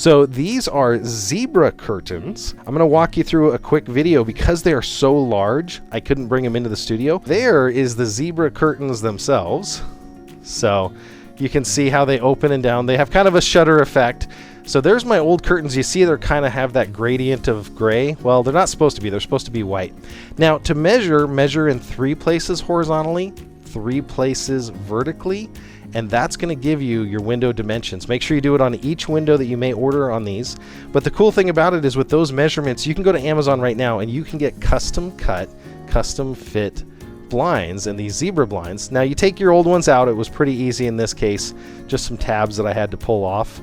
So these are zebra curtains. I'm gonna walk you through a quick video because they are so large, I couldn't bring them into the studio. There is the zebra curtains themselves. So you can see how they open and down. They have kind of a shutter effect. So there's my old curtains. You see they're kind of have that gradient of gray. Well, they're not supposed to be. They're supposed to be white. Now to measure in 3 places horizontally, 3 places vertically, and that's going to give you your window dimensions. Make sure you do it on each window that you may order on these. But the cool thing about it is with those measurements, you can go to Amazon right now and you can get custom cut, custom fit blinds and these zebra blinds. Now you take your old ones out. It was pretty easy in this case, just some tabs that I had to pull off.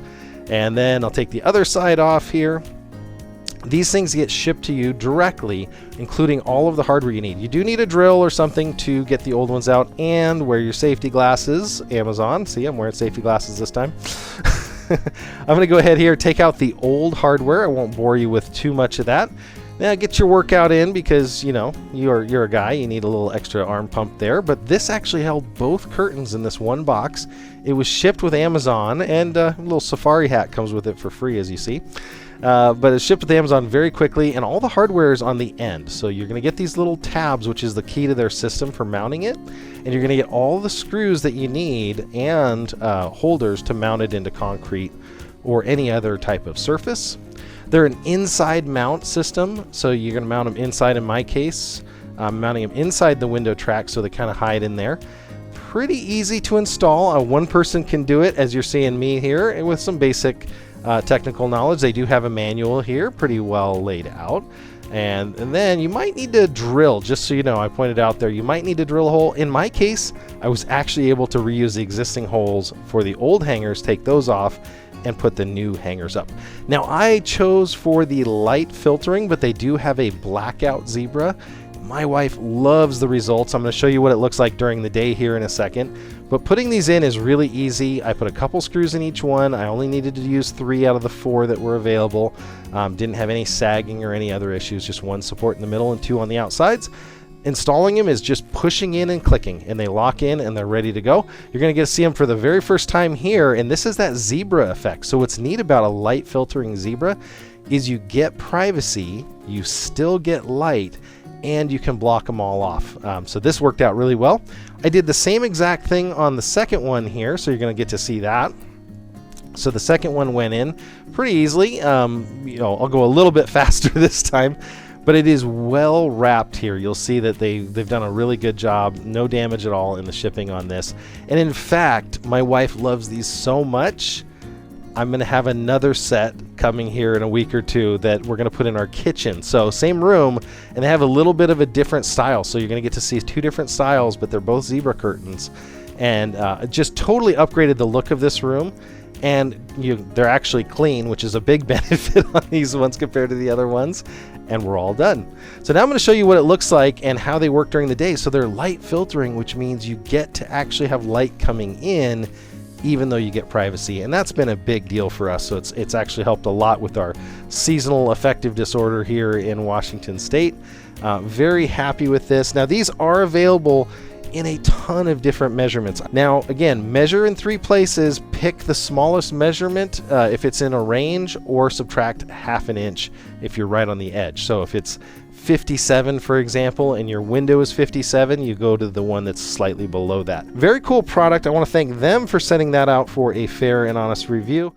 And then I'll take the other side off here. These things get shipped to you directly, including all of the hardware you need. You do need a drill or something to get the old ones out, and wear your safety glasses. Amazon, see, I'm wearing safety glasses this time. I'm gonna go ahead here, take out the old hardware. I won't bore you with too much of that. Now get your workout in because, you know, you're a guy, you need a little extra arm pump there. But this actually held both curtains in this one box. It was shipped with Amazon, and a little safari hat comes with it for free, as you see. But it's shipped with Amazon very quickly, and all the hardware is on the end. So you're going to get these little tabs, which is the key to their system for mounting it. And you're going to get all the screws that you need and holders to mount it into concrete or any other type of surface. They're an inside mount system, so you're going to mount them inside. In my case, I'm mounting them inside the window track, so they kind of hide in there. Pretty easy to install. One person can do it, as you're seeing me here, and with some basic technical knowledge. They do have a manual here, pretty well laid out. And then you might need to drill, just so you know, I pointed out there, you might need to drill a hole. In my case, I was actually able to reuse the existing holes for the old hangers, take those off, and put the new hangers up. Now I chose for the light filtering, but they do have a blackout zebra. My wife loves the results. I'm going to show you what it looks like during the day here in a second. But putting these in is really easy. I put a couple screws in each one. I only needed to use 3 out of the 4 that were available. Didn't have any sagging or any other issues, just 1 support in the middle and 2 on the outsides. Installing them is just pushing in and clicking, and they lock in and they're ready to go. You're going to get to see them for the very first time here, and this is that zebra effect. So what's neat about a light filtering zebra is you get privacy, you still get light, and you can block them all off. So this worked out really well. I did the same exact thing on the second one here, so you're going to get to see that. So the second one went in pretty easily. I'll go a little bit faster this time, but it is well wrapped here. You'll see that they've done a really good job. No damage at all in the shipping on this. And in fact, my wife loves these so much, I'm going to have another set coming here in a week or 2 that we're going to put in our kitchen. So same room, and they have a little bit of a different style. So you're going to get to see 2 different styles, but they're both zebra curtains. And just totally upgraded the look of this room. And they're actually clean, which is a big benefit on these ones compared to the other ones. And we're all done. So now I'm going to show you what it looks like and how they work during the day. So they're light filtering, which means you get to actually have light coming in even though you get privacy, and that's been a big deal for us. So it's actually helped a lot with our seasonal affective disorder here in Washington State. Very happy with this. Now these are available in a ton of different measurements. Now again, measure in 3 places, pick the smallest measurement if it's in a range, or subtract 1/2 inch if you're right on the edge. So if it's 57, for example, and your window is 57, you go to the one that's slightly below that. Very cool product. I want to thank them for sending that out for a fair and honest review.